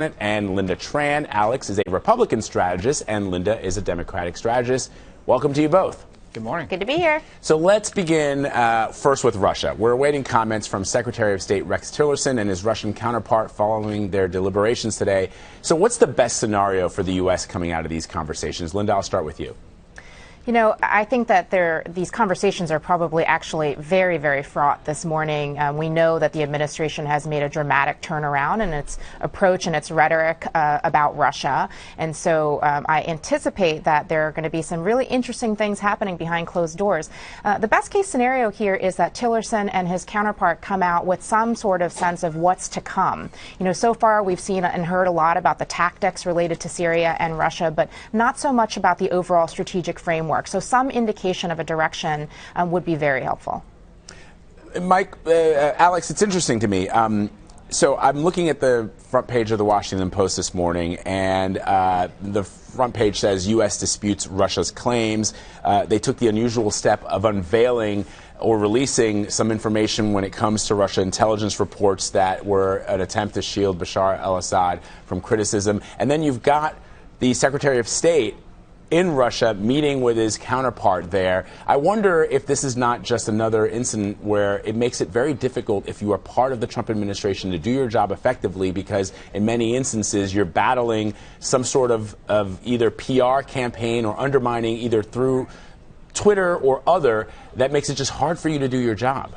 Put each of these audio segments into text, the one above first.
And Lynda Tran. Alex is a Republican strategist and Lynda is a Democratic strategist. Welcome to you both. Good morning. Good to be here. So let's begin first with Russia. We're awaiting comments from Secretary of State Rex Tillerson and his Russian counterpart following their deliberations today. So what's the best scenario for the U.S. coming out of these conversations? Lynda, I'll start with you. You know, I think that these conversations are probably actually very, very fraught this morning. We know that the administration has made a dramatic turnaround in its approach and its rhetoric about Russia. And so I anticipate that there are going to be some really interesting things happening behind closed doors. The best case scenario here is that Tillerson and his counterpart come out with some sort of sense of what's to come. You know, so far we've seen and heard a lot about the tactics related to Syria and Russia, but not so much about the overall strategic framework. So some indication of a direction would be very helpful. Mike, Alex, it's interesting to me. So I'm looking at the front page of the Washington Post this morning, and the front page says U.S. disputes Russia's claims. They took the unusual step of unveiling or releasing some information when it comes to Russia intelligence reports that were an attempt to shield Bashar al-Assad from criticism. And then you've got the Secretary of State in Russia meeting with his counterpart there. I wonder if this is not just another incident where it makes it very difficult if you are part of the Trump administration to do your job effectively, because in many instances you're battling some sort of either PR campaign or undermining either through Twitter or other that makes it just hard for you to do your job.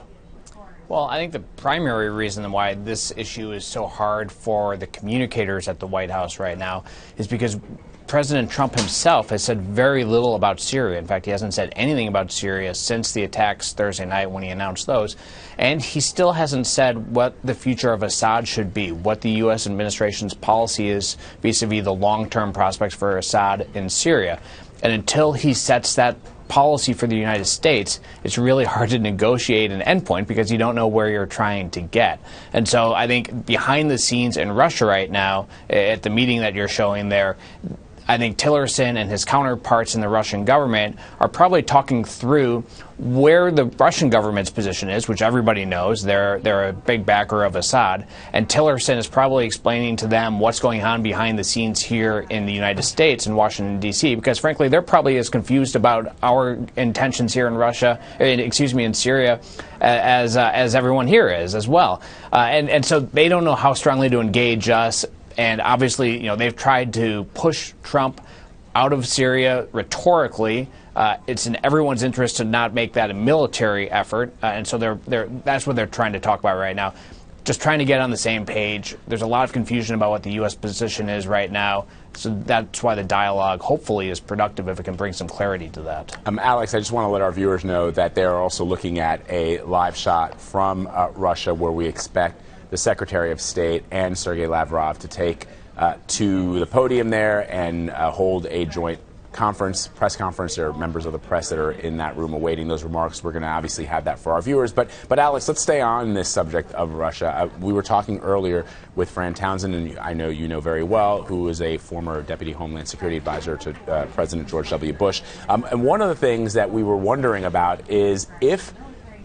Well, I think the primary reason why this issue is so hard for the communicators at the White House right now is because President Trump himself has said very little about Syria. In fact, he hasn't said anything about Syria since the attacks Thursday night when he announced those. And he still hasn't said what the future of Assad should be, what the U.S. administration's policy is vis-a-vis the long-term prospects for Assad in Syria. And until he sets that policy for the United States, it's really hard to negotiate an endpoint because you don't know where you're trying to get. And so I think behind the scenes in Russia right now, at the meeting that you're showing there, I think Tillerson and his counterparts in the Russian government are probably talking through where the Russian government's position is, which everybody knows. They're a big backer of Assad. And Tillerson is probably explaining to them what's going on behind the scenes here in the United States, in Washington, D.C., because, frankly, they're probably as confused about our intentions here in in Syria, as everyone here is as well. And so they don't know how strongly to engage us. And obviously, you know, they've tried to push Trump out of Syria rhetorically. It's in everyone's interest to not make that a military effort. And so that's what they're trying to talk about right now, just trying to get on the same page. There's a lot of confusion about what the U.S. position is right now. So that's why the dialogue, hopefully, is productive if it can bring some clarity to that. Alex, I just want to let our viewers know that they're also looking at a live shot from Russia where we expect the Secretary of State and Sergei Lavrov to take to the podium there and hold a joint press conference. There are members of the press that are in that room awaiting those remarks. We're going to obviously have that for our viewers. But Alex, let's stay on this subject of Russia. We were talking earlier with Fran Townsend, and I know you know very well, who is a former Deputy Homeland Security Advisor to President George W. Bush. And one of the things that we were wondering about is if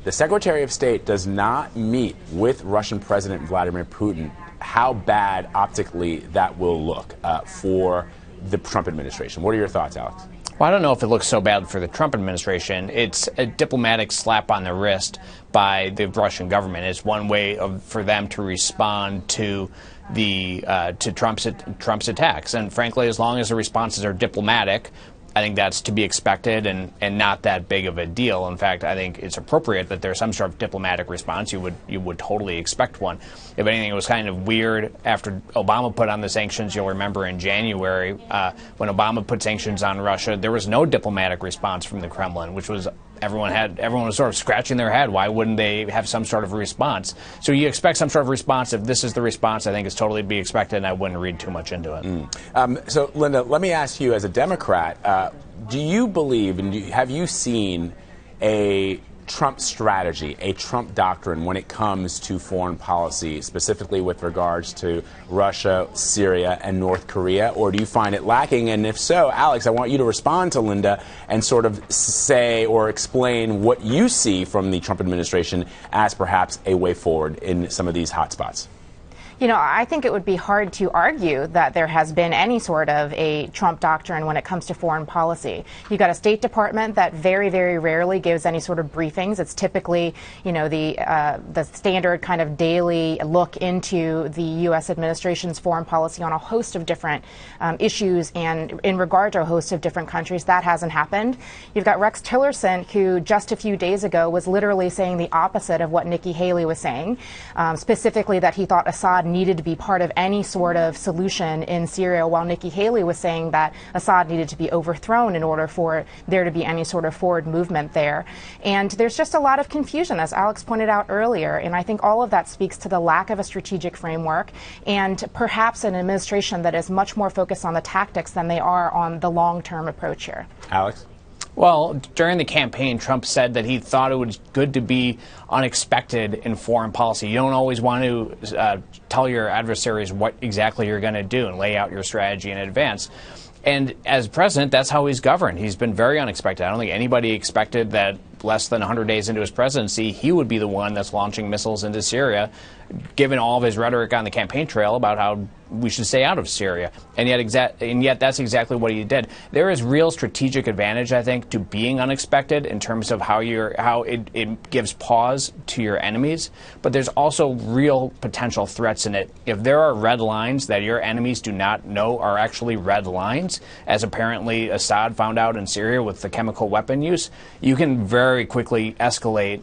the Secretary of State does not meet with Russian President Vladimir Putin, how bad optically that will look for the Trump administration. What are your thoughts, Alex? Well, I don't know if it looks so bad for the Trump administration. It's a diplomatic slap on the wrist by the Russian government. It's one way for them to respond to Trump's attacks. And frankly, as long as the responses are diplomatic, I think that's to be expected and not that big of a deal. In fact, I think it's appropriate that there's some sort of diplomatic response. You would totally expect one. If anything, it was kind of weird after Obama put on the sanctions. You'll remember in January when Obama put sanctions on Russia, there was no diplomatic response from the Kremlin, which was everyone was sort of scratching their head. Why wouldn't they have some sort of response? So you expect some sort of response. If this is the response, I think it's totally to be expected, and I wouldn't read too much into it. So, Lynda, let me ask you, as a Democrat, do you believe and have you seen a Trump strategy, a Trump doctrine when it comes to foreign policy, specifically with regards to Russia, Syria, and North Korea? Or do you find it lacking? And if so, Alex, I want you to respond to Lynda and sort of say or explain what you see from the Trump administration as perhaps a way forward in some of these hotspots. You know, I think it would be hard to argue that there has been any sort of a Trump doctrine when it comes to foreign policy. You've got a State Department that very, very rarely gives any sort of briefings. It's typically, you know, the standard kind of daily look into the U.S. administration's foreign policy on a host of different issues and in regard to a host of different countries. That hasn't happened. You've got Rex Tillerson, who just a few days ago was literally saying the opposite of what Nikki Haley was saying, specifically that he thought Assad needed to be part of any sort of solution in Syria, while Nikki Haley was saying that Assad needed to be overthrown in order for there to be any sort of forward movement there. And there's just a lot of confusion, as Alex pointed out earlier, and I think all of that speaks to the lack of a strategic framework and perhaps an administration that is much more focused on the tactics than they are on the long-term approach here. Alex? Well, during the campaign, Trump said that he thought it was good to be unexpected in foreign policy. You don't always want to tell your adversaries what exactly you're going to do and lay out your strategy in advance. And as president, that's how he's governed. He's been very unexpected. I don't think anybody expected that less than 100 days into his presidency, he would be the one that's launching missiles into Syria, given all of his rhetoric on the campaign trail about how we should stay out of Syria. And yet that's exactly what he did. There is real strategic advantage, I think, to being unexpected in terms of how it gives pause to your enemies. But there's also real potential threats in it. If there are red lines that your enemies do not know are actually red lines, as apparently Assad found out in Syria with the chemical weapon use, you can very quickly escalate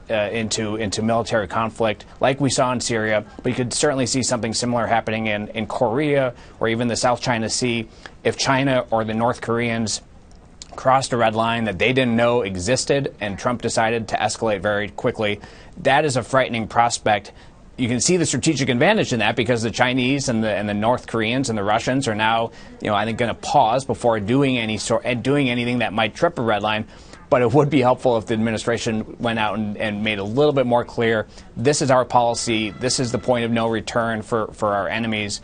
into military conflict like we saw in Syria. But you could certainly see something similar happening in Korea or even the South China Sea if China or the North Koreans crossed a red line that they didn't know existed and Trump decided to escalate very quickly. That is a frightening prospect. You can see the strategic advantage in that because the Chinese and the North Koreans and the Russians are now, I think, going to pause before doing anything that might trip a red line. But it would be helpful if the administration went out and made a little bit more clear, this is our policy, this is the point of no return for our enemies,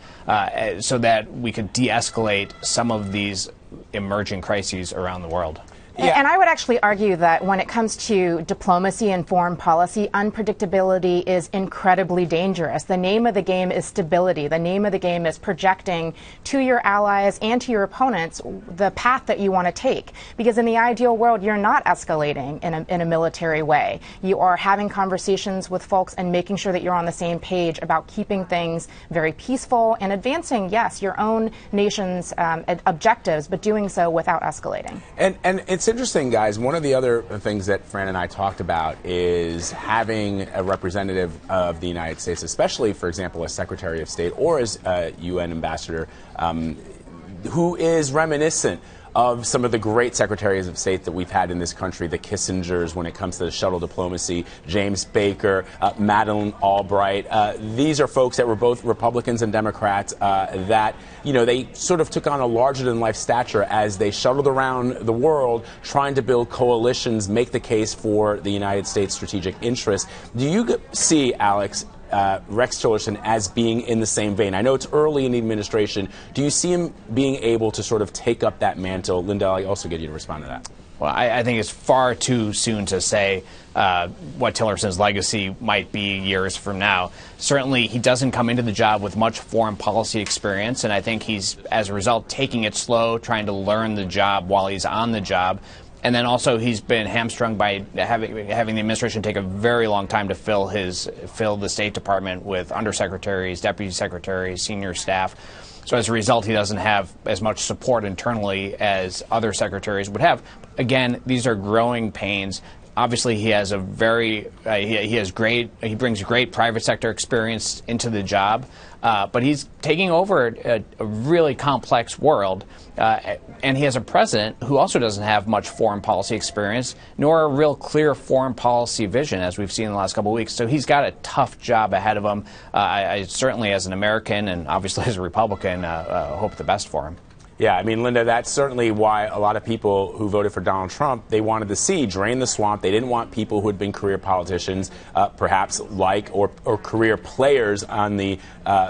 so that we could de-escalate some of these emerging crises around the world. Yeah. And I would actually argue that when it comes to diplomacy and foreign policy, unpredictability is incredibly dangerous. The name of the game is stability. The name of the game is projecting to your allies and to your opponents the path that you want to take. Because in the ideal world, you're not escalating in a military way. You are having conversations with folks and making sure that you're on the same page about keeping things very peaceful and advancing, yes, your own nation's objectives, but doing so without escalating. And it's interesting, guys. One of the other things that Fran and I talked about is having a representative of the United States, especially, for example, a Secretary of State or as a UN ambassador, who is reminiscent of some of the great secretaries of state that we've had in this country, the Kissingers when it comes to the shuttle diplomacy, James Baker, Madeleine Albright. These are folks that were both Republicans and Democrats that, they sort of took on a larger-than-life stature as they shuttled around the world trying to build coalitions, make the case for the United States' strategic interests. Do you see, Alex, Rex Tillerson as being in the same vein? I know it's early in the administration. Do you see him being able to sort of take up that mantle? Lynda, I'll also get you to respond to that. Well, I think it's far too soon to say what Tillerson's legacy might be years from now. Certainly, he doesn't come into the job with much foreign policy experience, and I think he's, as a result, taking it slow, trying to learn the job while he's on the job. And then also he's been hamstrung by having the administration take a very long time to fill the State Department with undersecretaries, deputy secretaries, senior staff. So as a result, he doesn't have as much support internally as other secretaries would have. Again, these are growing pains. Obviously, he has he brings great private sector experience into the job, but he's taking over a really complex world, and he has a president who also doesn't have much foreign policy experience, nor a real clear foreign policy vision, as we've seen in the last couple of weeks. So he's got a tough job ahead of him. I certainly, as an American and obviously as a Republican, hope the best for him. Yeah, I mean, Lynda, that's certainly why a lot of people who voted for Donald Trump, they wanted to see drain the swamp. They didn't want people who had been career politicians, perhaps or career players on the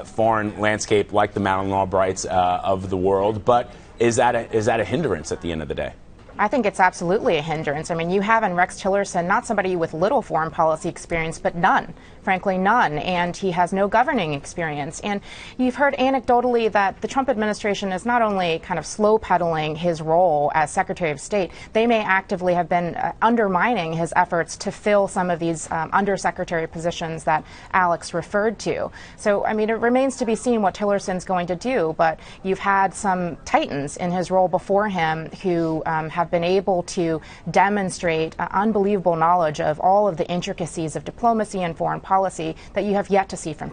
foreign landscape like the Madeleine Albrights of the world. But is that a hindrance at the end of the day? I think it's absolutely a hindrance. I mean, you have in Rex Tillerson not somebody with little foreign policy experience, but none, frankly, none. And he has no governing experience. And you've heard anecdotally that the Trump administration is not only kind of slow pedaling his role as Secretary of State, they may actively have been undermining his efforts to fill some of these undersecretary positions that Alex referred to. So, I mean, it remains to be seen what Tillerson's going to do, but you've had some titans in his role before him who have been able to demonstrate unbelievable knowledge of all of the intricacies of diplomacy and foreign policy that you have yet to see from